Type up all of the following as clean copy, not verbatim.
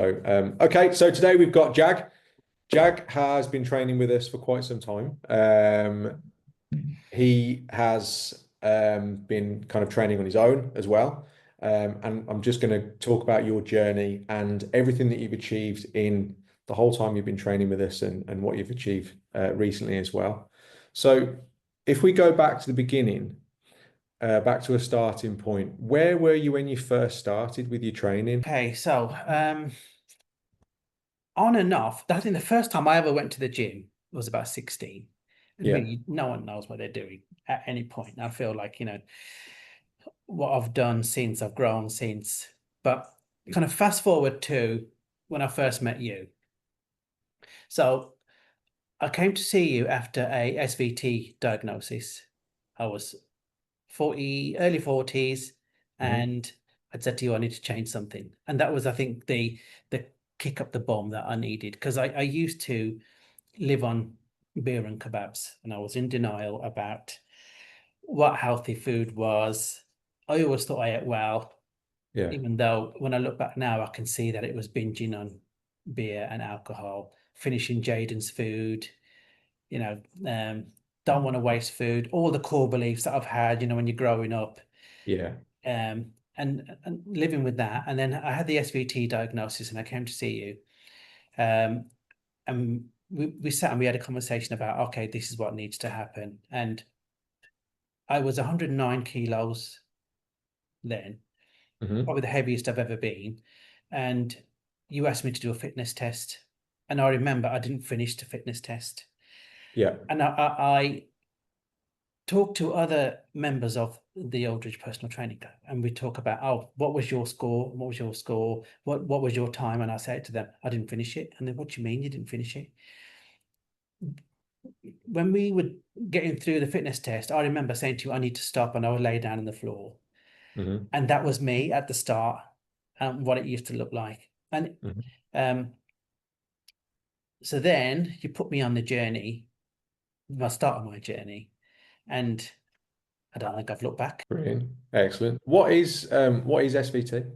Okay, so today we've got Jag. Jag has been training with us for quite some time. He has been kind of training on his own as well. And I'm just going to talk about your journey and everything that you've achieved in the whole time you've been training with us and what you've achieved recently as well. So if we go back to the beginning, back to a starting point, where were you when you first started with your training? Okay, so on and off, I think the first time I ever went to the gym was about 16. And Yeah. really, no one knows what they're doing at any point. I feel like, what I've done since, I've grown since. But kind of fast forward to when I first met you. So I came to see you after a SVT diagnosis. I was 40, early 40s, Hmm. and I'd said to you I need to change something. And that was, I think, the kick up the bum that I needed because I used to live on beer and kebabs, and I was in denial about what healthy food was. I always thought I ate well, Yeah. even though when I look back now, I can see that it was binging on beer and alcohol, finishing Jaden's food, you know, um, don't want to waste food, all the core beliefs that I've had, when you're growing up, Yeah. and living with that. And then I had the SVT diagnosis and I came to see you. Um, and we sat and we had a conversation about, okay, this is what needs to happen. And I was 109 kilos then, Hmm. probably the heaviest I've ever been. And you asked me to do a fitness test. And I remember I didn't finish the fitness test. Yeah. And I talked to other members of the Aldridge Personal Training Club, and we talk about, oh, what was your score? What was your score? What was your time? And I said to them, I didn't finish it. And then, what do you mean you didn't finish it? When we were getting through the fitness test, I remember saying to you, I need to stop, and I would lay down on the floor. Hmm. And that was me at the start, what it used to look like. And Hmm. um, so then you put me on the journey, the start of my journey, and I don't think I've looked back. Brilliant. Excellent. What is SVT?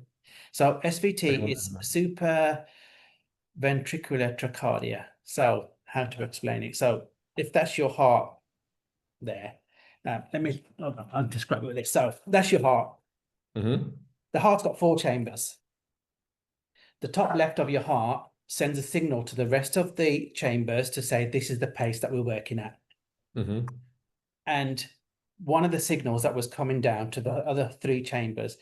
So SVT Anyone is know? super ventricular tachycardia. So how to explain it? So if that's your heart there, let me, hold on, I'll describe it with this. So that's your heart. Hmm. The heart's got four chambers. The top left of your heart sends a signal to the rest of the chambers to say, this is the pace that we're working at. Hmm. And one of the signals that was coming down to the other three chambers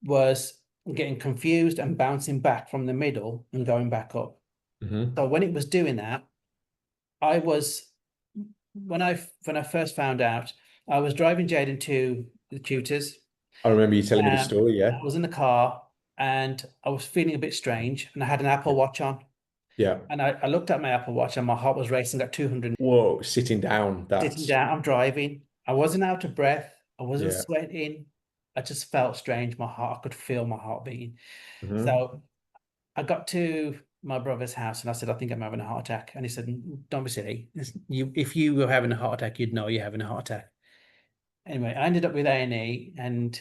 was getting confused and bouncing back from the middle and going back up. Hmm. So when it was doing that, I was when I first found out, I was driving Jaden to the tutors. I remember you telling me the Um, story. I Yeah. was in the car and I was feeling a bit strange, and I had an Apple Watch on, Yeah. and I looked at my Apple Watch and my heart was racing at 200. Whoa, sitting down. Sitting That's down, I'm driving. I wasn't out of breath. I wasn't yeah. sweating. I just felt strange. My heart, I could feel my heart beating. Hmm. So I got to my brother's house and I said, I think I'm having a heart attack. And he said, don't be silly. If you were having a heart attack, you'd know you're having a heart attack. Anyway, I ended up with A&E, and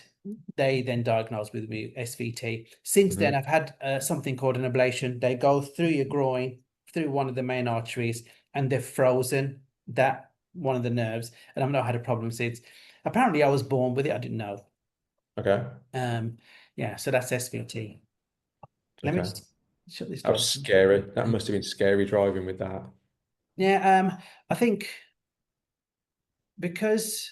they then diagnosed with me SVT. Since then, Hmm. I've had something called an ablation. They go through your groin, through one of the main arteries, and they've frozen that one of the nerves. And I've not had a problem since. Apparently, I was born with it. I didn't know. Okay. Um, yeah, so that's SVT. Let me Okay. just shut this That door. was scary. That must have been scary driving with that. Yeah, I think because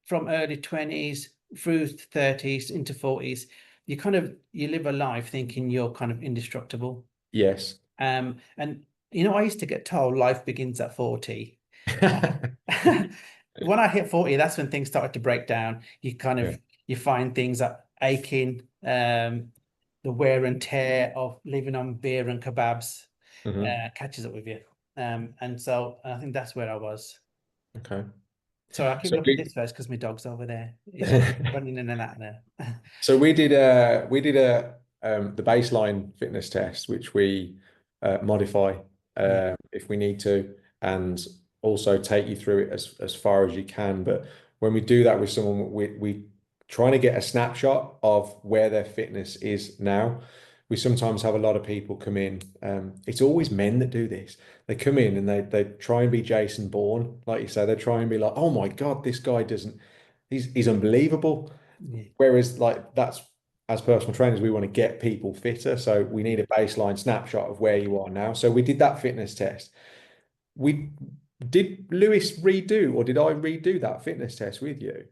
from early 20s through 30s into 40s, you live a life thinking you're kind of indestructible. Yes. And I used to get told life begins at 40. When I hit 40, that's when things started to break down. Yeah. You find things that aching, the wear and tear of living on beer and kebabs Hmm. catches up with you. And so I think that's where I was. Okay. So I'll keep So looking at we this first because my dog's over there. He's running in and out there. so we did the baseline fitness test, which we modify Yeah. if we need to, and also take you through it as far as you can. But when we do that with someone, we trying to get a snapshot of where their fitness is now. We sometimes have a lot of people come in. It's always men that do this. They come in and they try and be Jason Bourne, like you say. They try and be like, oh my God, this guy doesn't. He's unbelievable. Yeah. Whereas like that's as personal trainers, we want to get people fitter. So we need a baseline snapshot of where you are now. So we did that fitness test. We did Lewis redo, or did I redo that fitness test with you?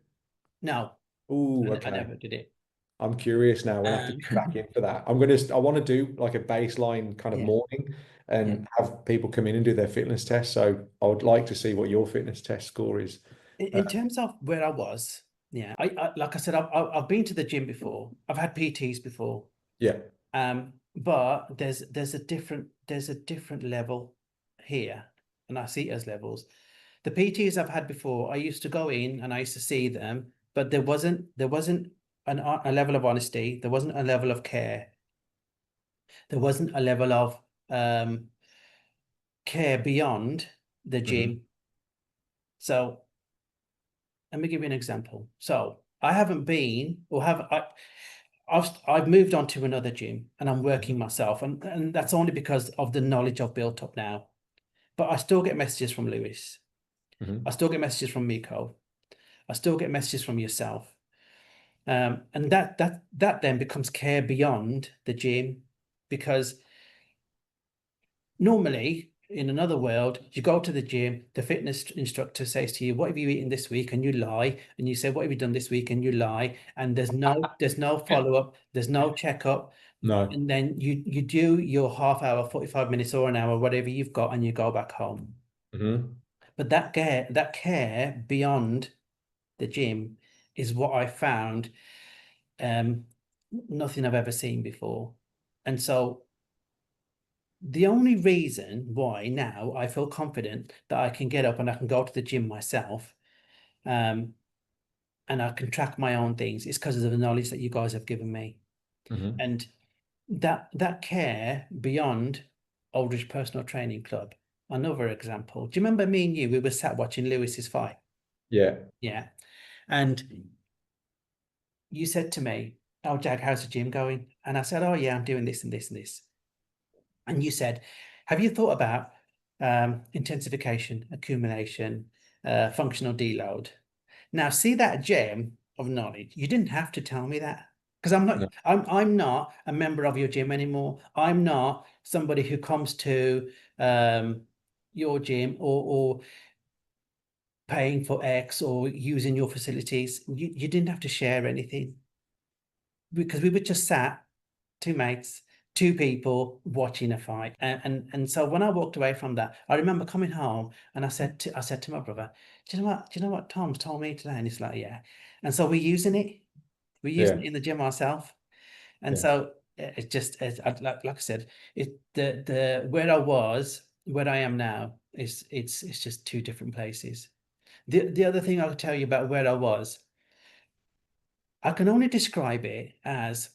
No, Oh, I okay. never did it. I'm curious now. We'll have to Um, get back in for that. I want to do like a baseline kind of yeah, morning yeah. and have people come in and do their fitness test. So I would like to see what your fitness test score is. In terms of where I was, yeah, like I said, I've been to the gym before. I've had PTs before. Yeah. But there's a different level here, and I see it as levels. The PTs I've had before, I used to go in and I used to see them, but there wasn't a level of honesty. There wasn't a level of care. There wasn't a level of care beyond the Hmm. gym. So let me give you an example. So I haven't been, or have I? I've moved on to another gym and I'm working myself, and that's only because of the knowledge I've built up now. But I still get messages from Lewis. I Hmm. still get messages from Miko. I still get messages from yourself. And that then becomes care beyond the gym, because normally in another world, you go to the gym, the fitness instructor says to you, what have you eaten this week? And you lie. And you say, what have you done this week? And you lie. And there's no follow-up, there's no checkup. No. And then you do your half hour, 45 minutes or an hour, whatever you've got, and you go back home. Hmm. But that care beyond the gym is what I found um nothing I've ever seen before. And so the only reason why now I feel confident that I can get up and I can go to the gym myself, um, and I can track my own things is because of the knowledge that you guys have given me. Hmm. And that care beyond Aldridge Personal Training Club. Another example. Do you remember me and you? We were sat watching Lewis's fight. Yeah. Yeah. And you said to me, oh, Jag, how's the gym going? And I said, oh, yeah, I'm doing this and this and this. And you said, have you thought about intensification, accumulation, functional deload? Now, see that gem of knowledge. You didn't have to tell me that, because No. I'm not a member of your gym anymore. I'm not somebody who comes to your gym or paying for X or using your facilities. You didn't have to share anything, because we were just sat, two mates, two people watching a fight. And so when I walked away from that, I remember coming home and I said to my brother, do you know what Tom's told me today? And he's like, yeah. And so we're using it. We're using Yeah. it in the gym ourselves. And Yeah. so like I said, the where I was, where I am now, is it's just two different places. The other thing I'll tell you about where I was, I can only describe it as,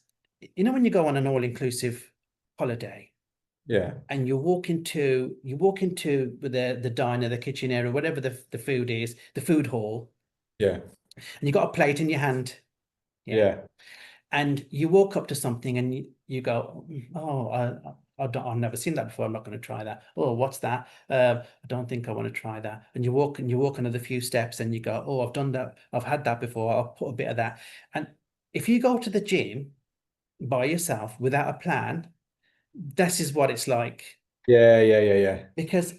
when you go on an all-inclusive holiday Yeah. and you walk into the diner, the kitchen area, whatever the food is, the food hall, Yeah. and you got a plate in your hand, yeah, Yeah. and you walk up to something and you go, oh, I've never seen that before. I'm not going to try that. Oh, what's that? I don't think I want to try that. And you walk another few steps and you go, oh, I've done that. I've had that before. I'll put a bit of that. And if you go to the gym by yourself without a plan, this is what it's like. Yeah. Yeah. Yeah. Yeah. Because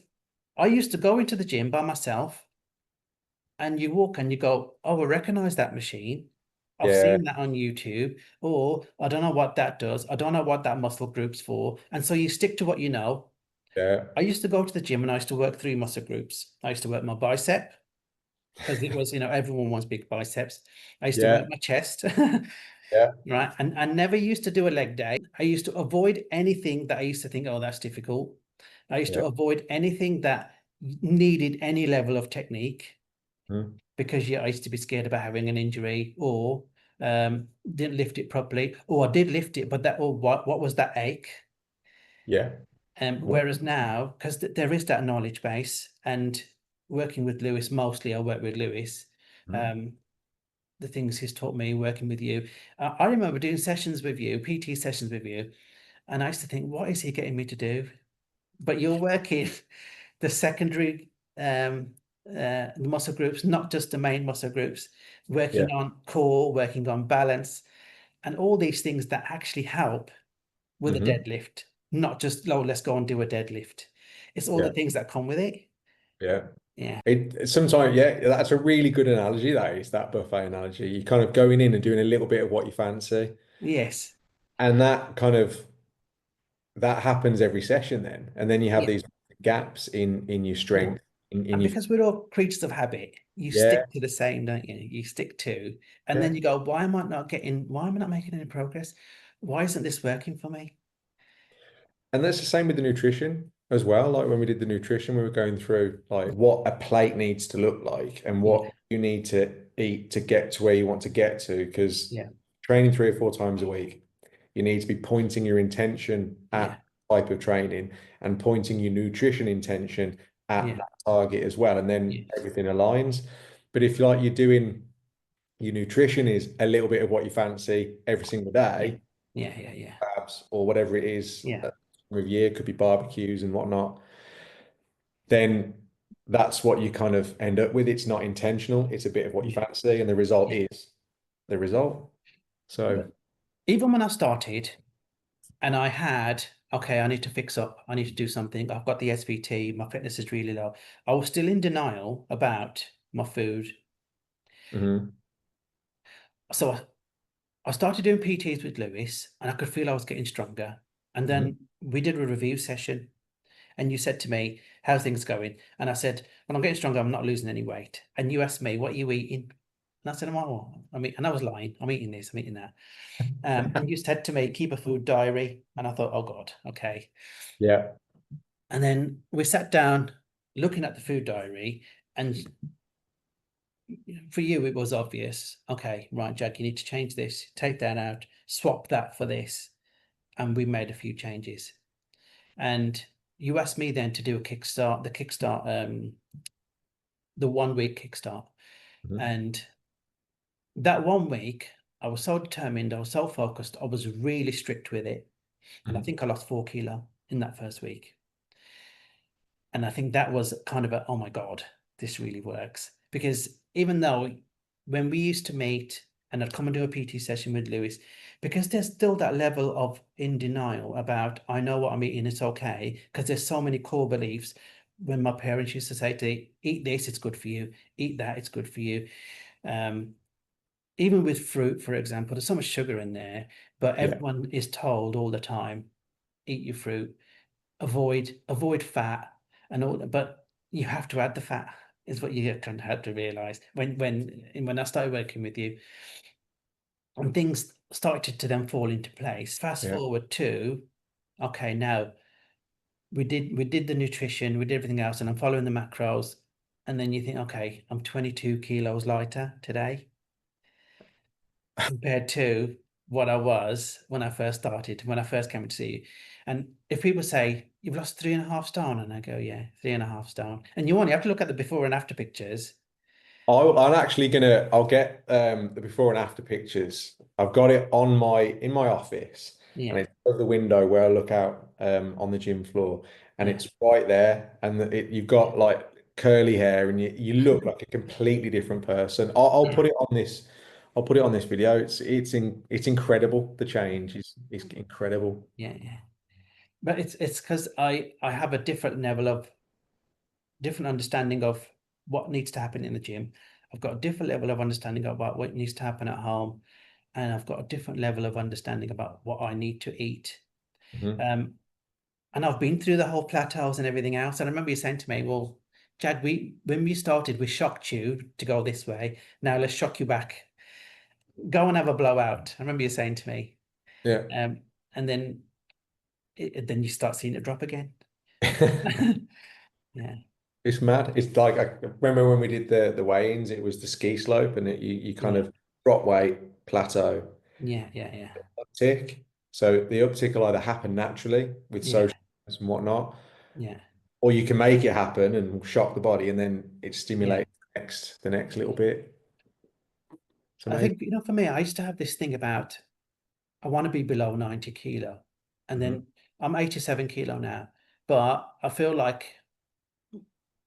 I used to go into the gym by myself and you walk and you go, oh, I recognize that machine. I've Yeah. seen that on YouTube, or I don't know what that does. I don't know what that muscle group's for. And so you stick to what you know. Yeah. I used to go to the gym and I used to work three muscle groups. I used to work my bicep, because it was, everyone wants big biceps. I used to work Yeah. my chest, Yeah. right? And I never used to do a leg day. I used to avoid anything that I used to think, oh, that's difficult. I used Yeah. to avoid anything that needed any level of technique, Mhm. because I used to be scared about having an injury, or didn't lift it properly, or I did lift it, but what was that ache? Yeah. What? Whereas now, because there is that knowledge base, and working with Lewis, mostly I work with Lewis. Mhm. Um, the things he's taught me working with you. I remember doing sessions with you, PT sessions with you, and I used to think, what is he getting me to do? But you're working the secondary muscle groups, not just the main muscle groups, Yeah. working on core, working on balance, and all these things that actually help with a Hmm. deadlift, not just, oh, let's go and do a deadlift. It's all the Yeah. things that come with it. Yeah. Yeah. It sometimes, yeah, that's a really good analogy. That is that buffet analogy. You're kind of going in and doing a little bit of what you fancy, Yes. and that kind of that happens every session then, and then you have Yeah. these gaps in your Yeah. strength, in And your because we're all creatures of habit, you yeah, stick to the same, don't you? You stick to, and yeah. then you go, why am I not making any progress? Why isn't this working for me? And that's the same with the nutrition as well. Like when we did the nutrition, we were going through like what a plate needs to look like and Yeah. what you need to eat to get to where you want to get to. Because Yeah. training 3 or 4 times a week, you need to be pointing your intention Yeah. at type of training and pointing your nutrition intention at Yeah. that target as well. And then Yes. everything aligns. But if like you're doing your nutrition is a little bit of what you fancy every single Yeah. day, Yeah. Yeah. Yeah. perhaps, or whatever it is Yeah. of year, could be barbecues and whatnot, then that's what you kind of end up with. It's not intentional, it's a bit of what you Yeah. fancy, and the result Yeah. is the result. So, But even when I started and I had, okay, I need to fix up, I need to do something. I've got the SVT, my fitness is really low. I was still in denial about my food. mhm, So I started doing PTs with Lewis and I could feel I was getting stronger. And mhm, then we did a review session and you said to me, how's things going? And I said, when I'm getting stronger, I'm not losing any weight. And you asked me, what are you eating? And I said, oh, I mean, and I was lying. I'm eating this, I'm eating that. And you said to me, keep a food diary. And I thought, oh God, okay. yeah, And then we sat down looking at the food diary. And for you, it was obvious. Okay, right, Jack, you need to change this, take that out, swap that for this. And we made a few changes. And you asked me then to do a kickstart, the 1 week kickstart. mhm, And that 1 week, I was so determined, I was so focused, I was really strict with it. And I mhm, think I lost 4 kilo in that first week. And I think that was kind of a, oh my God, this really works. Because even though when we used to meet and I'd come and do a PT session with Lewis, because there's still that level of in denial about, I know what I'm eating, it's okay. Because there's so many core beliefs. When my parents used to say to eat this, it's good for you, eat that, it's good for you. Um, Even with fruit, for example, there's so much sugar in there, but yeah, everyone is told all the time, eat your fruit, avoid fat and all that, but you have to add the fat is what you kind of had to realize when I started working with you and things started to then fall into place. Fast yeah. forward to, okay, now we did the nutrition, we did everything else, and I'm following the macros, and then you think, okay, I'm 22 kilos lighter today compared to what I was when I first started, when I first came to see you. And if people say, you've lost 3.5 stone, and I go, yeah, 3.5 stone. And you only have to look at the before and after pictures. I'm actually gonna. I'll get the before and after pictures. I've got it on my in my office, and Yeah, it's over the window where I look out on the gym floor, and yeah, it's right there. And you've yeah, got like curly hair, and you look like a completely different person. I'll yeah, put it on this. I'll put it on this video. It's incredible. The change is incredible. yeah, yeah. But it's because I have a different understanding of what needs to happen in the gym. I've got a different level of understanding about what needs to happen at home, and I've got a different level of understanding about what I need to eat. Mhm. Um, And I've been through the whole plateaus and everything else. And I remember you saying to me, well, Chad, when we started, we shocked you to go this way. Now let's shock you back. Go and have a blowout. I remember you saying to me. Yeah. Um, and then then you start seeing it drop again. Yeah, It's mad. It's like I remember when we did the weigh-ins, it was the ski slope, and you kind yeah, of drop weight, plateau, yeah, yeah, yeah, uptick. So the uptick will either happen naturally with yeah, social and whatnot, yeah, or you can make it happen and shock the body, and then it yeah. stimulates the next little bit. It's I amazing. think, for me, I used to have this thing about I want to be below 90 kilo. And Hmm. then I'm 87 kilo now, but I feel like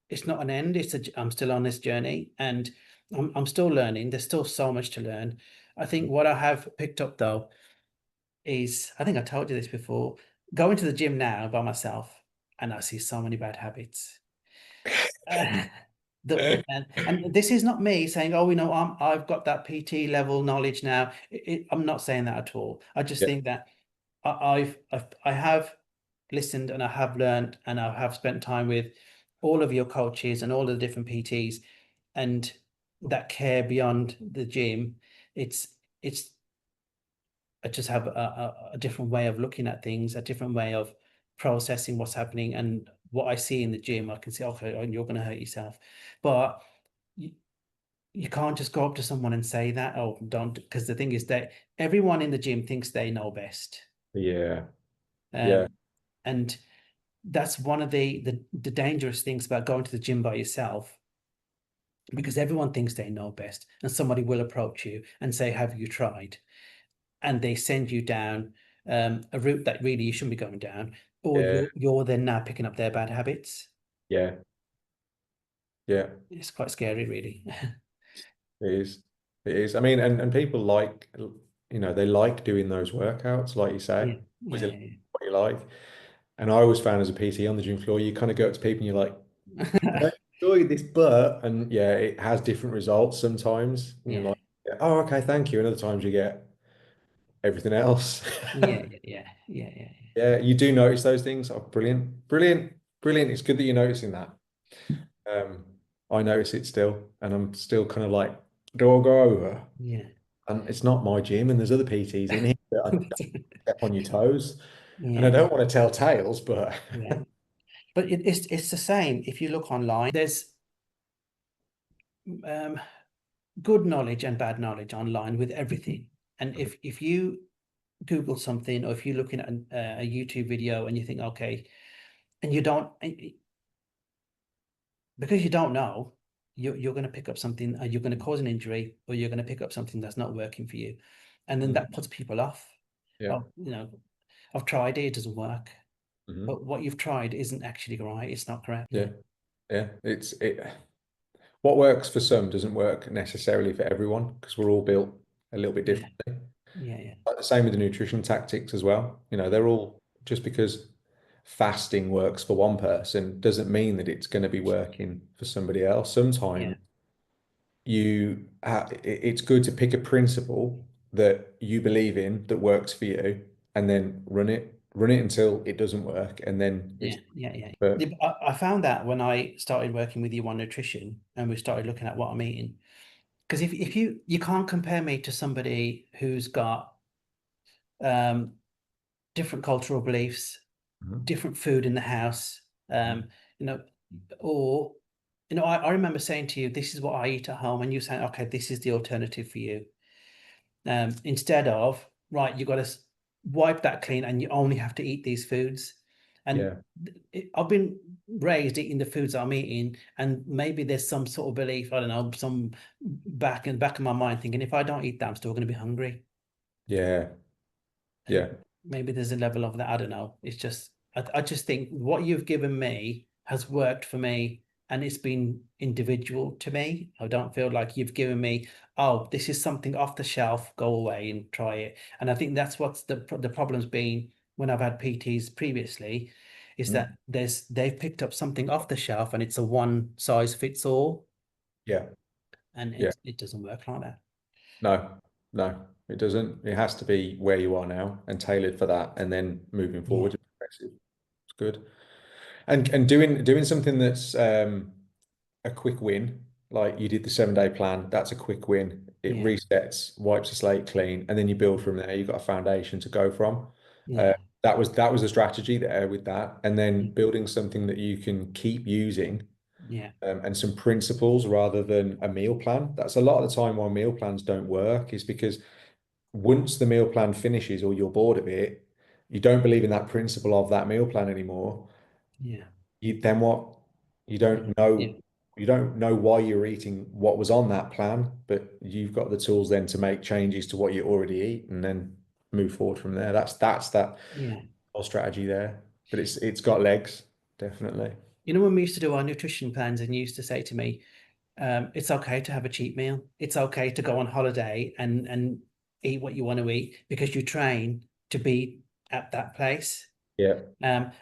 it's not an end. I'm still on this journey and I'm still learning. There's still so much to learn. I think what I have picked up though is, I think I told you this before, going to the gym now by myself and I see so many bad habits. Uh, and this is not me saying, oh, I've got that PT level knowledge now. I'm not saying that at all. I just Yeah, think that I have listened and I have learned and I have spent time with all of your coaches and all of the different PTs and that care beyond the gym. It's I just have a different way of looking at things, a different way of processing what's happening and what I see in the gym. I can say, okay, oh, you're going to hurt yourself, but you, you can't just go up to someone and say that. Oh, don't, because the thing is that everyone in the gym thinks they know best. yeah, yeah, Um, and that's one of the dangerous things about going to the gym by yourself because everyone thinks they know best and somebody will approach you and say, have you tried? And they send you down a route that really you shouldn't be going down, or yeah, you're then now picking up their bad habits. yeah, yeah. It's quite scary, really. It is. It is. I mean, and people like, they like doing those workouts, like you say. Yeah, Was yeah, it yeah, what you like? And I always found as a PT on the gym floor, you kind of go up to people and you're like, I yeah. don't enjoy this, but, and yeah, it has different results sometimes. And you're Yeah, like, yeah, oh, okay, thank you. And other times you get everything else. yeah, yeah, yeah, yeah, yeah, Yeah, you do notice those things. Oh, brilliant, brilliant, brilliant. It's good that you're noticing that. Um, I notice it still, and I'm still kind of like, do I go over? yeah. And it's not my gym, and there's other PTs in here that I don't step on your toes, and I Yeah, don't want to tell tales, but yeah. But it's the same. If you look online, there's um, good knowledge and bad knowledge online with everything. And if you Google something, or if you're looking at a YouTube video and you think, okay, and you don't, because you don't know, you're going to pick up something, you're going to cause an injury, or you're going to pick up something that's not working for you, and then mm, that puts people off. yeah, Oh, I've tried it, it doesn't work. mhm, But what you've tried isn't actually right. It's not correct. yeah, Yeah, yeah. It's it. What works for some doesn't work necessarily for everyone because we're all built a little bit yeah, differently. yeah, yeah, Like the same with the nutrition tactics as well. They're all just because fasting works for one person doesn't mean that it's going to be working for somebody else. yeah, Sometimes it's good to pick a principle that you believe in that works for you and then run it until it doesn't work and then yeah, it's yeah, yeah. but Yeah, but I found that when I started working with you on nutrition and we started looking at what I'm eating, because if you can't compare me to somebody who's got um different cultural beliefs, Mhm. different food in the house, um, you know, or I remember saying to you, this is what I eat at home, and you saying, okay, this is the alternative for you. Instead of, right, you got to wipe that clean and you only have to eat these foods. And Yeah, I've been raised eating the foods I'm eating, and maybe there's some sort of belief, I don't know, some back in the back of my mind thinking if I don't eat that, I'm still going to be hungry. yeah, And yeah. maybe there's a level of that. I don't know. It's just I just think what you've given me has worked for me and it's been individual to me. I don't feel like you've given me, oh, this is something off the shelf, go away and try it. And I think that's what's the problem's been when I've had PTs previously, is Mhm. that they've picked up something off the shelf and it's a one size fits all, Yeah, and yeah. it doesn't work like that. No, no, it doesn't. It has to be where you are now and tailored for that, and then moving Yeah, forward, it's good. And doing something that's a quick win, like you did the 7 day plan, that's a quick win. It yeah, resets, wipes the slate clean, and then you build from there. You've got a foundation to go from. Uh, yeah, that was the strategy there with that, and then building something that you can keep using, yeah, and some principles rather than a meal plan. That's a lot of the time why meal plans don't work is because once the meal plan finishes or you're bored of it, you don't believe in that principle of that meal plan anymore. yeah, Then what? You yeah, don't yeah. know You don't know why you're eating what was on that plan, but you've got the tools then to make changes to what you already eat and then move forward from there. That's that Yeah. whole strategy there. But it's got legs, definitely. You know, when we used to do our nutrition plans, and you used to say to me, it's okay to have a cheat meal. It's okay to go on holiday and eat what you want to eat because you train to be at that place. Yeah.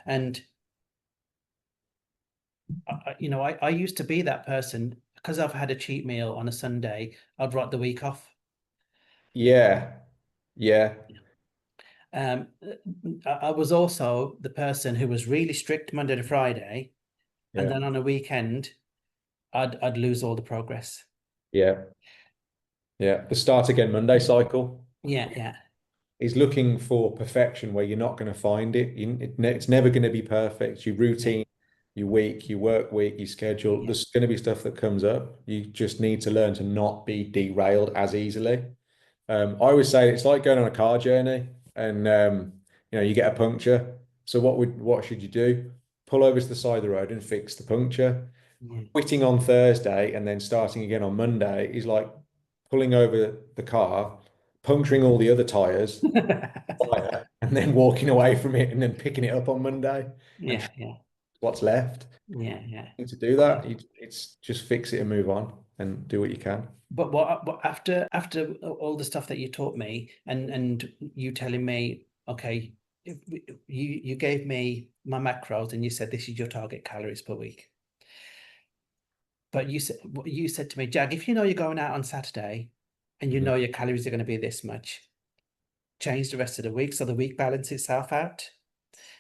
And you know, I used to be that person because I've had a cheat meal on a Sunday. I'd write the week off. Yeah. Yeah. Um, I was also the person who was really strict Monday to Friday, and Yeah. then on a weekend, I'd lose all the progress. Yeah. Yeah. The start again Monday cycle Yeah, yeah, is looking for perfection where you're not going to find it. It's never going to be perfect. Your yeah, routine, your week, your work week, your schedule, yeah, there's going to be stuff that comes up. You just need to learn to not be derailed as easily. I always say it's like going on a car journey and you get a puncture. So what should you do? Pull over to the side of the road and fix the puncture. Quitting on Thursday and then starting again on Monday is like pulling over the car, puncturing all the other tires, yeah. and then walking away from it and then picking it up on Monday and Yeah, yeah, what's left. yeah, yeah. To do that, it's just fix it and move on and do what you can. But what after all the stuff that you taught me, and you telling me, okay, you gave me my macros and you said this is your target calories per week. But you said to me, Jag, if you know you're going out on Saturday and you Mhm. know your calories are going to be this much, change the rest of the week so the week balance itself out.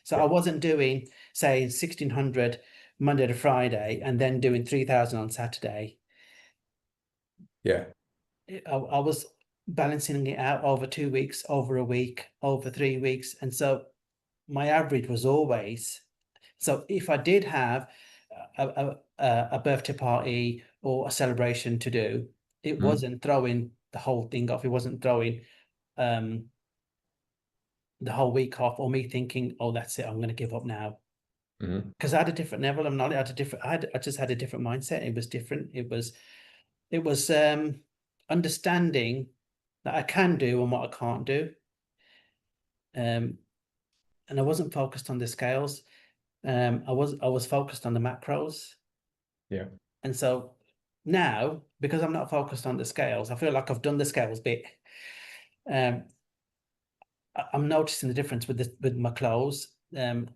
So Yeah, I wasn't doing, say, 1600 Monday to Friday and then doing 3000 on Saturday. yeah, I was balancing it out over 2 weeks, over a week, over 3 weeks. And so my average was always, so if I did have a birthday party or a celebration to do, it Mhm. wasn't throwing the whole thing off. It wasn't throwing um, the whole week off, or me thinking, oh, that's it, I'm going to give up now. Mhm. Because I had a different level of knowledge. I just had a different mindset. It was different. It was understanding that I can do and what I can't do. Um, and I wasn't focused on the scales. I was focused on the macros. Yeah, And so now, because I'm not focused on the scales, I feel like I've done the scales bit. Um, I'm noticing the difference with my clothes,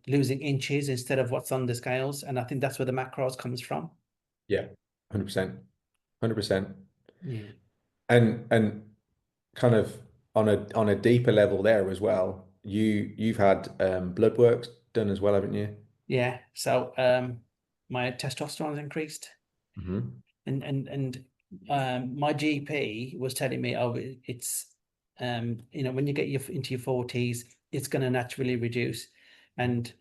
losing inches instead of what's on the scales. And I think that's where the macros comes from. yeah, 100%, 100%. Yeah. And kind of on a deeper level there as well. You've had blood work done as well, haven't you? Yeah. So my testosterone's increased. Hmm. And my GP was telling me, oh, it's when you get into your 40s, it's going to naturally reduce. And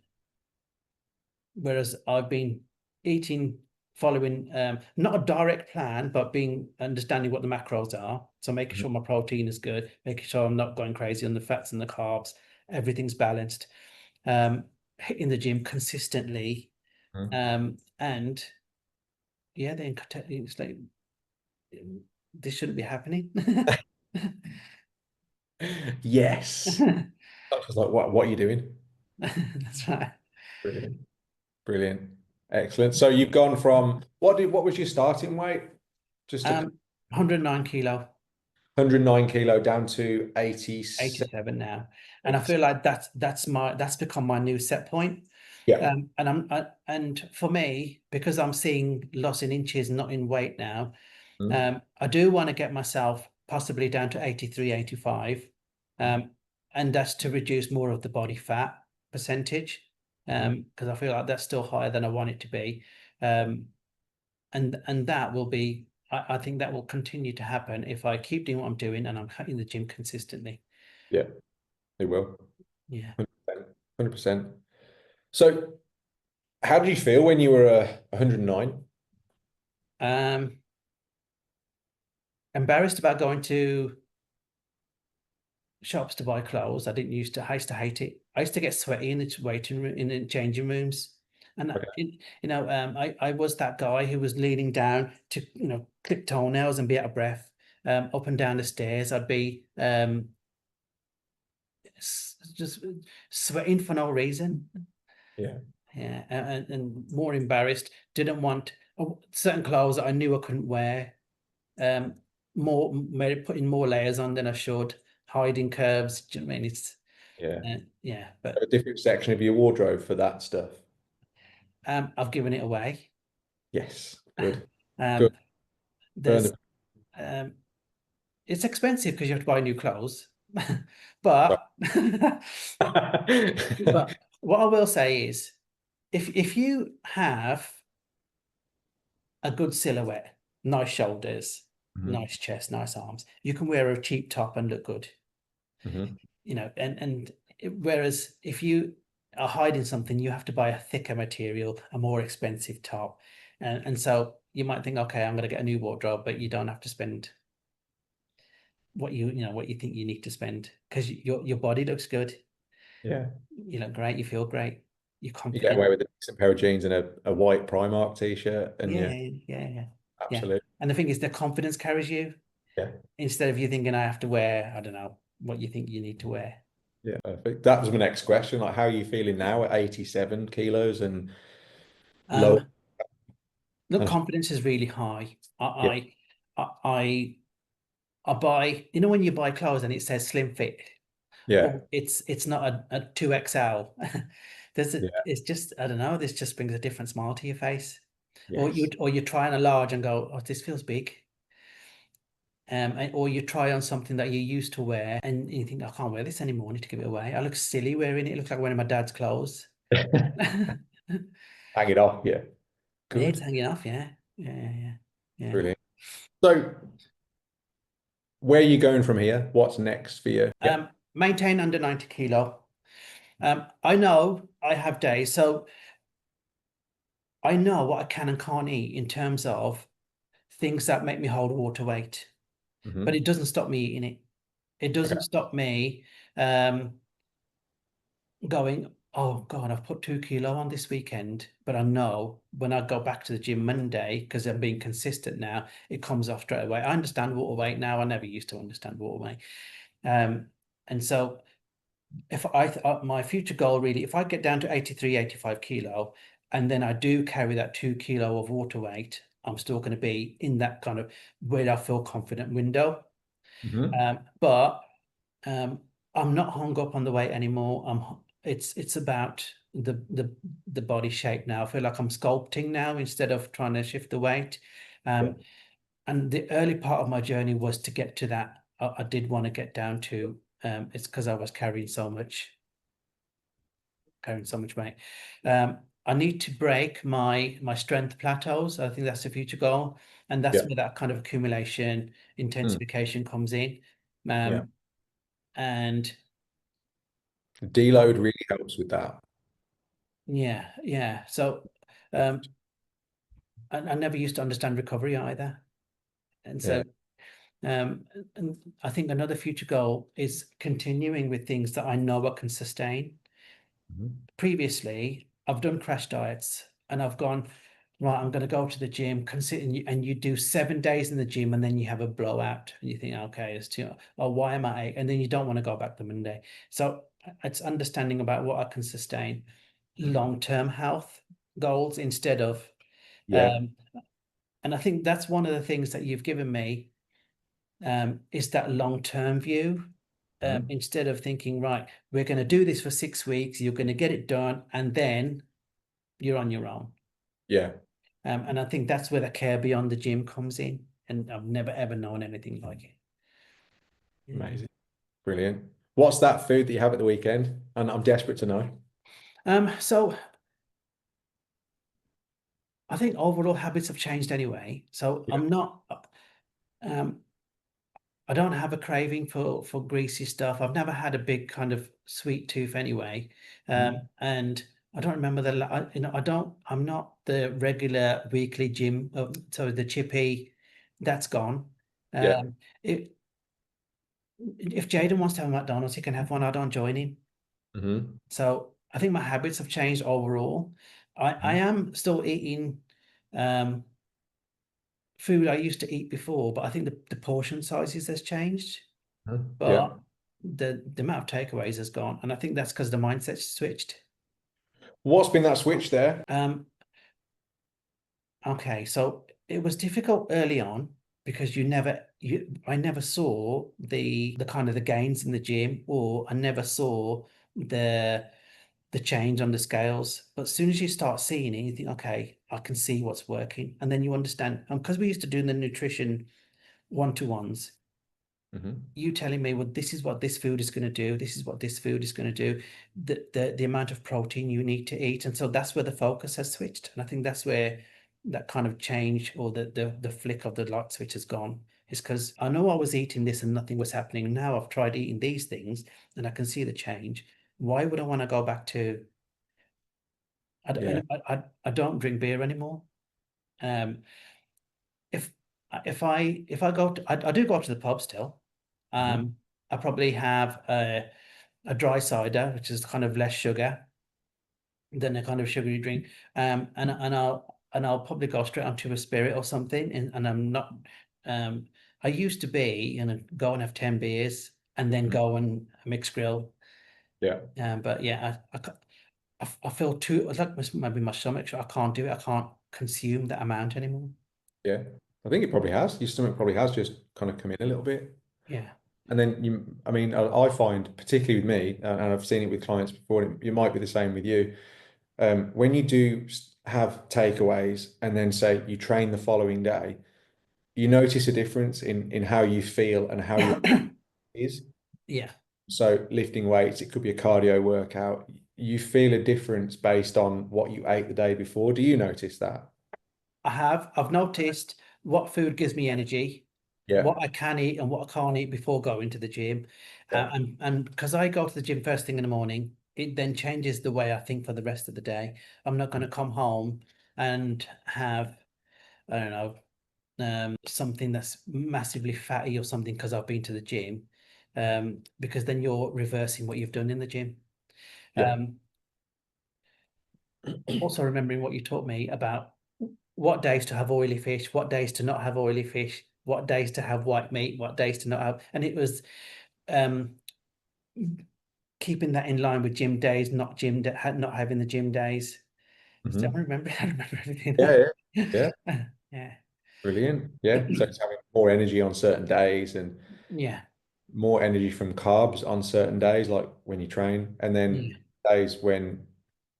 whereas I've been eating, following not a direct plan, but being understanding what the macros are. So making Hmm. sure my protein is good, making sure I'm not going crazy on the fats and the carbs, everything's balanced. Hitting the gym consistently, and yeah, then it's like this shouldn't be happening. Yes. I was like, what are you doing? That's right. Brilliant. Brilliant. Excellent. So you've gone from what was your starting weight? Just to 109 kilo, 109 kilo down to 87. 87 now, and I feel like that's become my new set point. Yeah. And for me, because I'm seeing loss in inches, not in weight now, Mm, I do want to get myself possibly down to 83, 85, mm, and that's to reduce more of the body fat percentage, mm. because I feel like that's still higher than I want it to be. Um, and that will be, I think that will continue to happen if I keep doing what I'm doing and I'm hitting the gym consistently. Yeah, they will. Yeah. 100%. So how did you feel when you were 109? Um, Embarrassed about going to shops to buy clothes. I used to hate it. I used to get sweaty in the waiting room, in the changing rooms. And Okay. I was that guy who was leaning down to, clip toenails and be out of breath. Up and down the stairs, I'd be just sweating for no reason. Yeah. Yeah, and more embarrassed. Didn't want certain clothes that I knew I couldn't wear. Um, maybe putting more layers on than I should. Hiding curves. Do you know what I mean? It's Yeah. yeah, A but different section of your wardrobe for that stuff. I've given it away. Yes. Good. Good. Um, Burn there's um, it's expensive because you have to buy new clothes, but the. but what I will say is, if you have a good silhouette, nice shoulders, Mhm. nice chest, nice arms, you can wear a cheap top and look good. Mhm. Whereas if you are hiding something, you have to buy a thicker material, a more expensive top, and so you might think, okay, I'm going to get a new wardrobe, but you don't have to spend what you think you need to spend because your body looks good, Yeah. you look great, you feel great, you're You get confident. away with a decent pair of jeans and a white Primark t-shirt, and Yeah, yeah, yeah, yeah, yeah. absolutely. And the thing is, the confidence carries you Yeah. instead of you thinking I have to wear, I don't know, what you think you need to wear. Yeah. Perfect. That was my next question. Like, how are you feeling now at 87 kilos and low? Um, Look, And confidence is really high. yeah. I buy, when you buy clothes and it says slim fit, Yeah. or it's not a 2XL. Yeah. It's just, I don't know, this just brings a different smile to your face. Yes. Or you try on a large and go, oh, this feels big. Or you try on something that you used to wear and you think, I can't wear this anymore. I need to give it away. I look silly wearing it. It looks like wearing my dad's clothes. Hang it off. Yeah. Yeah, it's Good. hanging off. Yeah. Yeah. Yeah. Yeah. Brilliant. So, where are you going from here? What's next for you? Yeah. Maintain under 90 kilo. I know I have days, so I know what I can and can't eat in terms of things that make me hold water weight, but Hmm. it doesn't stop me eating it. It Okay. doesn't stop me um, going, oh God, I've put 2 kilo on this weekend, but I know when I go back to the gym Monday, because I'm being consistent now, it comes off straight away. I understand water weight now. I never used to understand water weight. Um, and so if my future goal really, if I get down to 83, 85 kilo, and then I do carry that 2 kilo of water weight, I'm still going to be in that kind of where I feel confident window. Hmm. But um, I'm not hung up on the weight anymore. It's about the body shape now. I feel like I'm sculpting now instead of trying to shift the weight. Yeah. Um, and the early part of my journey was to get to that. I did want to get down to it's because I was carrying so much weight. I need to break my strength plateaus. I think that's the future goal, and that's Yeah. where that kind of accumulation, Mm. intensification comes in. Yeah. Um, and Deload really helps with that. yeah, yeah. So um, I never used to understand recovery either, and Yeah. so and I think another future goal is continuing with things that I know I can sustain. Mhm. Previously, I've done crash diets and I've gone, right, I'm going to go to the gym, consider, and you do 7 days in the gym and then you have a blowout and you think, okay, it's too, oh, why am I? And then you don't want to go back the Monday. So it's understanding about what I can sustain, long-term health goals instead of, Yeah. um, and I think that's one of the things that you've given me is that long-term view. Mhm. Instead of thinking, right, we're going to do this for 6 weeks, you're going to get it done, and then you're on your own. Yeah. And I think that's where the care beyond the gym comes in. And I've never ever known anything like it. Yeah. Amazing. Brilliant. What's that food that you have at the weekend? And I'm desperate to know. So I think overall habits have changed anyway. So Yeah. I'm not um I don't have a craving for greasy stuff. I've never had a big kind of sweet tooth anyway. Mhm. And I don't remember I'm not the regular weekly gym. So the chippy, that's gone. Yeah. Um, it, if Jaden wants to have a McDonald's, he can have one. I don't join him. Hmm. So I think my habits have changed overall. I Mhm. am still eating um food I used to eat before, but I think the portion sizes has changed. Mhm. Yeah. But the amount of takeaways has gone, and I think that's because the mindset's switched. What's been that switch there? Okay, so it was difficult early on because I never saw the kind of the gains in the gym, or I never saw the the change on the scales. But as soon as you start seeing it, you think, okay, I can see what's working, and then you understand. And because we used to do the nutrition one-to-ones, Hmm. you telling me, well, this is what this food is going to do, this is what this food is going to do, the amount of protein you need to eat. And so that's where the focus has switched. And I think that's where that kind of change, or the flick of the light switch has gone. Is because I know I was eating this and nothing was happening. Now I've tried eating these things and I can see the change. Why would I want to go back to Yeah. I don't drink beer anymore. Um, if if I go to I do go to the pub still. Hmm. I probably have a dry cider, which is kind of less sugar than a kind of sugary drink. And I'll probably go straight onto a spirit or something. And I'm not I used to be, go and have 10 beers and then Hmm. go and mix grill. Yeah. But yeah, I feel too like maybe my stomach. I can't do it. I can't consume that amount anymore. Yeah. I think it probably has. Your stomach probably has just kind of come in a little bit. Yeah. And then I mean, I find, particularly with me, and I've seen it with clients before, and it might be the same with you. When you do have takeaways and then say you train the following day, you notice a difference in how you feel and how your is. Yeah. So lifting weights, it could be a cardio workout. You feel a difference based on what you ate the day before. Do you notice that? I've noticed what food gives me energy, Yeah. what I can eat and what I can't eat before going to the gym. Yeah. And because I go to the gym first thing in the morning, it then changes the way I think for the rest of the day. I'm not going to come home and have, I don't know, something that's massively fatty or something because I've been to the gym. Because then you're reversing what you've done in the gym. Yeah. Um, Also remembering what you taught me about what days to have oily fish, what days to not have oily fish, what days to have white meat, what days to not have, and it was um, keeping that in line with gym days, not having the gym days. So I Hmm. remember, I remember everything. Yeah. Yeah. Yeah. Yeah, Brilliant. Yeah. So it's having more energy on certain days and yeah, more energy from carbs on certain days, like when you train, and then yeah, days when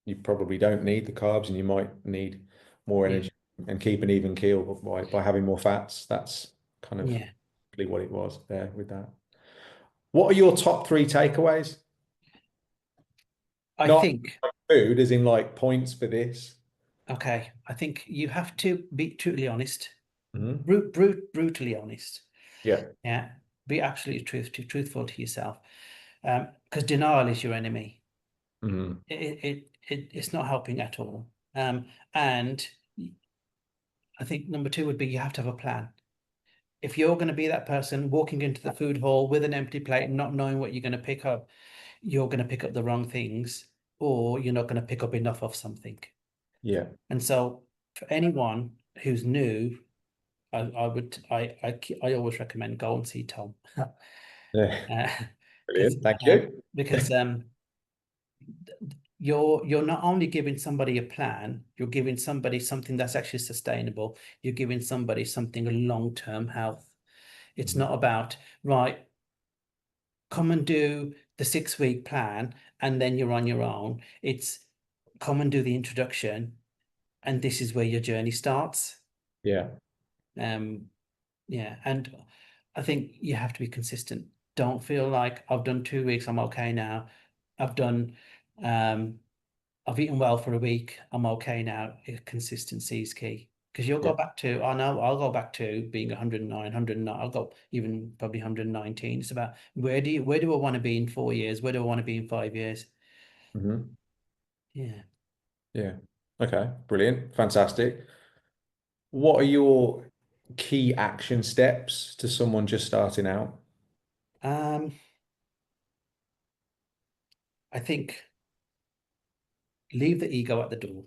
you probably don't need the carbs and you might need more yeah, energy and keep an even keel by having more fats. That's kind of yeah. really what it was there with that. What are your top three takeaways? I Not think, like food, as in like points for this. okay, I think you have to be totally honest, Hmm. brutally honest. Yeah. Yeah, be absolutely truthful to yourself. Because denial is your enemy. Hmm. It's not helping at all. And I think number two would be you have to have a plan. If you're going to be that person walking into the food hall with an empty plate and not knowing what you're going to pick up, you're going to pick up the wrong things, or you're not going to pick up enough of something. Yeah. And so, for anyone who's new, I always recommend go and see Tom, Yeah. uh, because Brilliant. Thank you. because you're not only giving somebody a plan, you're giving somebody something that's actually sustainable. You're giving somebody something long-term health. It's Mhm. not about, right, come and do the 6-week plan and then you're on your own. It's come and do the introduction and this is where your journey starts. Yeah. Um, yeah, and I think you have to be consistent. Don't feel like I've done 2 weeks, I'm okay now. I've done um I've eaten well for a week. I'm okay now. Consistency is key because you'll Yeah. go back to, I know I'll go back to being 109, 109. I'll go even probably 119. It's about where do I want to be in 4 years? Where do I want to be in 5 years? Hmm. Yeah. Yeah. Okay. Brilliant. Fantastic. What are your key action steps to someone just starting out? Um, I think leave the ego at the door.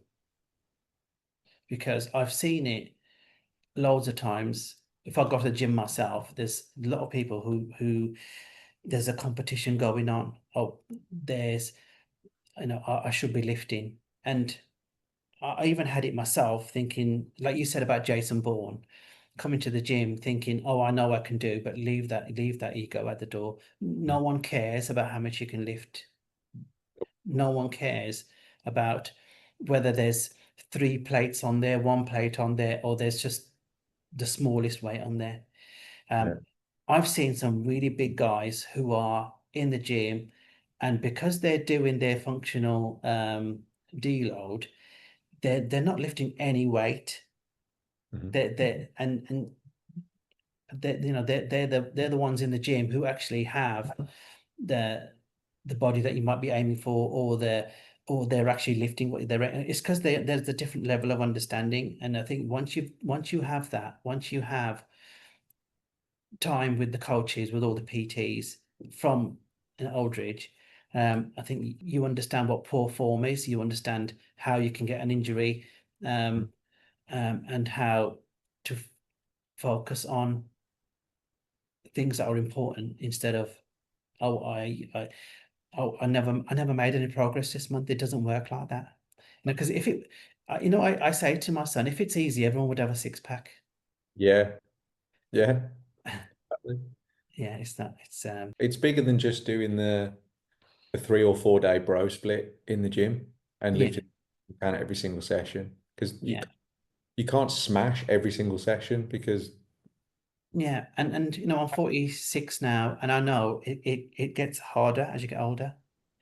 because I've seen it loads of times. If I go to the gym myself, there's a lot of people who there's a competition going on. Oh, there's, I should be lifting. And I even had it myself thinking, like you said about Jason Bourne, coming to the gym thinking, oh, I know I can do, but leave that ego at the door. No one cares about how much you can lift. No one cares about whether there's three plates on there, one plate on there, or there's just the smallest weight on there. Yeah. I've seen some really big guys who are in the gym, and because they're doing their functional deload, they're not lifting any weight. Mhm. They're and they're the ones in the gym who actually have the body that you might be aiming for, or they're actually lifting what they're. It's because there's a different level of understanding, and I think once you have that, once you have time with the coaches, with all the PTs from Aldridge, I think you understand what poor form is. You understand how you can get an injury, and how to focus on things that are important instead of, oh, I never made any progress this month. It doesn't work like that. Because if it, I say to my son, if it's easy, everyone would have a six pack. Yeah. Yeah. Exactly. Yeah, it's that. It's It's bigger than just doing the 3 or 4 day bro split in the gym and yeah, lifting you can every single session because yeah, you can't smash every single session because yeah. And I'm 46 now, and I know it gets harder as you get older.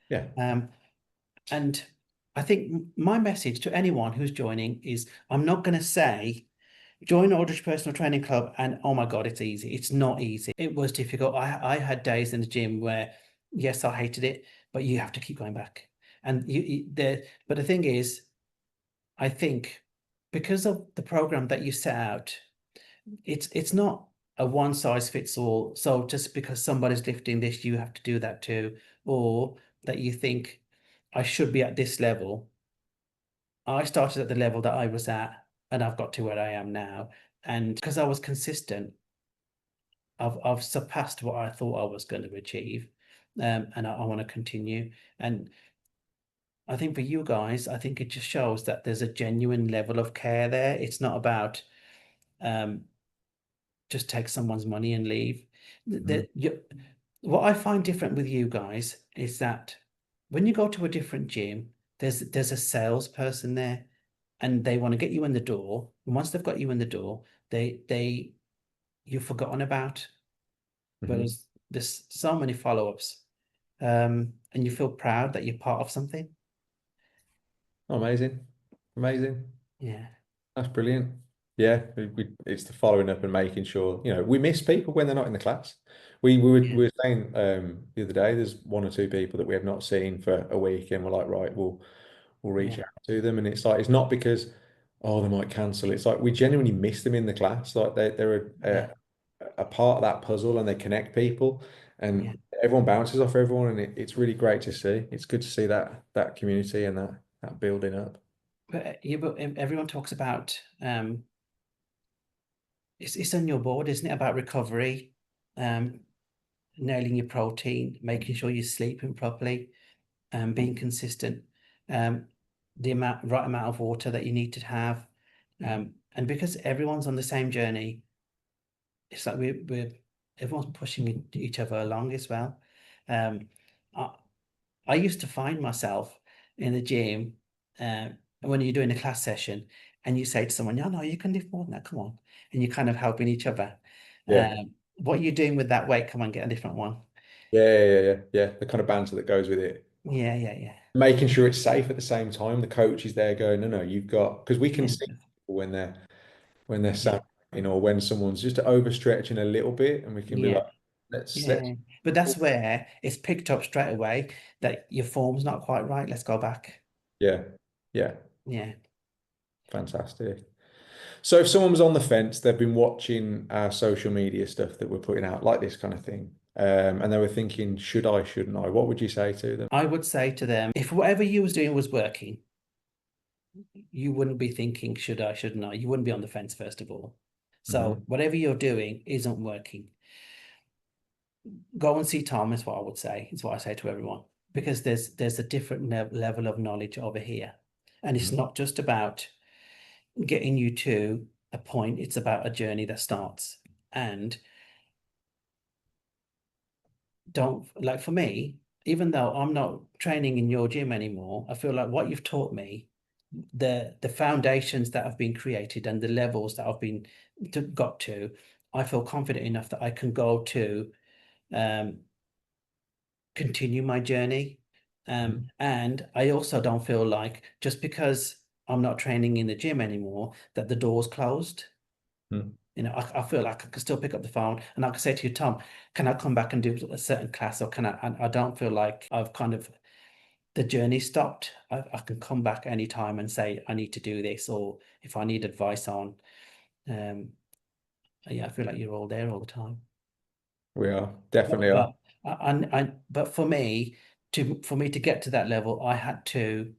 yeah. Um, and I think my message to anyone who's joining is, I'm not going to say join Aldrich Personal Training Club and oh my God, it's easy. It's not easy. It was difficult. I had days in the gym where, yes, I hated it, but you have to keep going back. And but the thing is, I think because of the program that you set out, it's not a one size fits all. So just because somebody's lifting this, you have to do that too, or that you think I should be at this level. I started at the level that I was at, and I've got to where I am now. And because I was consistent, I've surpassed what I thought I was going to achieve, and I want to continue. And I think for you guys, I think it just shows that there's a genuine level of care there. It's not about um, just take someone's money and leave. Mhm. What I find different with you guys is that when you go to a different gym, there's a salesperson there, and they want to get you in the door. And once they've got you in the door, they you're forgotten about. Mhm. Whereas there's so many follow-ups, and you feel proud that you're part of something. Oh, amazing. Amazing. Yeah, That's brilliant. Yeah, it's the following up and making sure, we miss people when they're not in the class. yeah, We were saying the other day, there's 1 or 2 people that we have not seen for a week, and we're like, right, we'll reach yeah, out to them. And it's like, it's not because, oh, they might cancel. It's like we genuinely miss them in the class. Like they're yeah, a part of that puzzle and they connect people yeah. and everyone bounces off everyone. And it's really great to see. It's good to see that community and that building up. But everyone talks about it's on your board, isn't it? About recovery, um, nailing your protein, making sure you're sleeping properly, being consistent, um, the right amount of water that you need to have, and because everyone's on the same journey, it's like we're everyone's pushing each other along as well. Um, I, I used to find myself in the gym, when you're doing a class session, and you say to someone, "No, no, you can lift more than that. Come on," and you're kind of helping each other. Yeah. What are you doing with that weight? Come on, get a different one. Yeah. The kind of banter that goes with it. Yeah, yeah, yeah, Making sure it's safe at the same time. The coach is there going, no, you've got, because we can yeah, see people when they're yeah, celebrating or when someone's just overstretching a little bit, and we can be yeah, like, let's yeah. But that's where it's picked up straight away that your form's not quite right. Let's go back. yeah, yeah, Yeah. fantastic. So if someone was on the fence, they've been watching our social media stuff that we're putting out, like this kind of thing, and they were thinking, should I, shouldn't I? What would you say to them? I would say to them, if whatever you was doing was working, you wouldn't be thinking, should I, shouldn't I? You wouldn't be on the fence, first of all. So Hmm. whatever you're doing isn't working. Go and see Tom is what I would say. It's what I say to everyone. Because there's a different level of knowledge over here. And it's Hmm. not just about getting you to a point, it's about a journey that starts. And don't, like, for me, even though I'm not training in your gym anymore, I feel like what you've taught me, the foundations that have been created and the levels that I've been got to, I feel confident enough that I can go to um, continue my journey. Hmm. And I also don't feel like just because I'm not training in the gym anymore, that the door's closed. Hmm. I feel like I can still pick up the phone and I can say to you, Tom, can I come back and do a certain class, or can I? And I don't feel like I've kind of the journey stopped. I can come back anytime and say I need to do this, or if I need advice on, um, yeah, I feel like you're all there all the time. We are, definitely are. But but for me to get to that level, I had to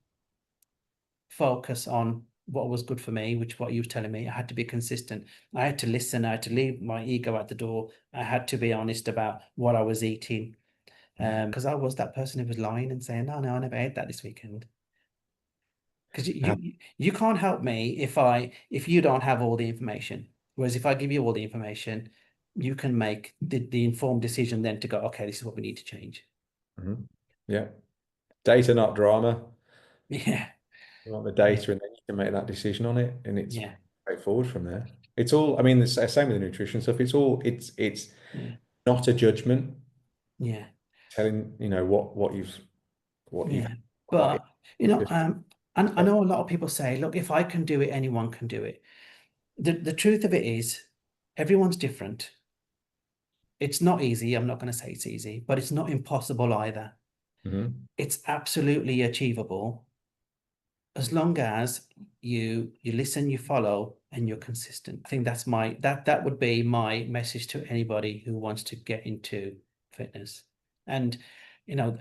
focus on what was good for me, which what you were telling me. I had to be consistent. I had to listen. I had to leave my ego at the door. I had to be honest about what I was eating. Because I was that person who was lying and saying, no, no, I never ate that this weekend. Because Uh, you can't help me if you don't have all the information. Whereas if I give you all the information, you can make the informed decision then to go, okay, this is what we need to change. mhm. Yeah. Data, not drama. Yeah, You want the yeah, data, and then you can make that decision on it, and it's yeah, straightforward from there. It's all, I mean, the same with the nutrition stuff. It's yeah, not a judgment yeah, telling, what you've yeah. got. But Just and I stuff. know a lot of people say, look, if I can do it, anyone can do it. The truth of it is, everyone's different. It's not easy. I'm not going to say it's easy, but it's not impossible either. Hmm. It's absolutely achievable as long as you listen, you follow, and you're consistent. I think that would be my message to anybody who wants to get into fitness. And you know,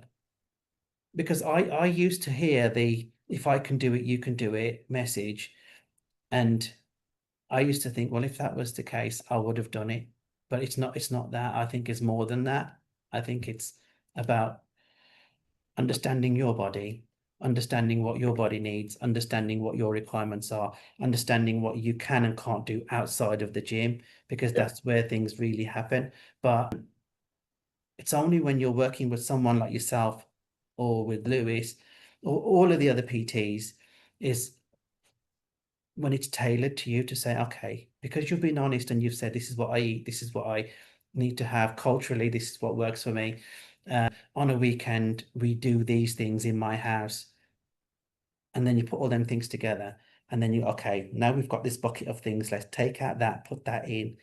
because I used to hear the if I can do it, you can do it message, and I used to think, well, if that was the case, I would have done it. But it's not that. I think it's more than that. I think it's about understanding your body, understanding what your body needs, understanding what your requirements are, understanding what you can and can't do outside of the gym, because Yeah. that's where things really happen. But it's only when you're working with someone like yourself or with Lewis or all of the other PTs is when it's tailored to you to say, okay, because you've been honest and you've said, this is what I eat, this is what I need to have culturally, this is what works for me. On a weekend, we do these things in my house. And then you put all them things together. And then okay, now we've got this bucket of things. Let's take out that, put that in.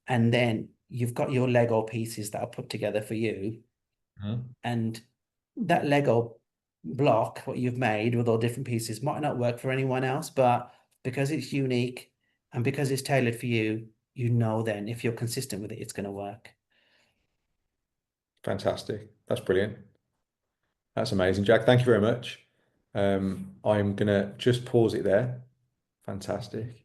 And then you've got your Lego pieces that are put together for you. Mhm. And that Lego block, what you've made with all different pieces, might not work for anyone else, but because it's unique and because it's tailored for you, you know then if you're consistent with it, it's going to work. Fantastic. That's brilliant. That's amazing, Jack. Thank you very much. I'm gonna just pause it there. Fantastic.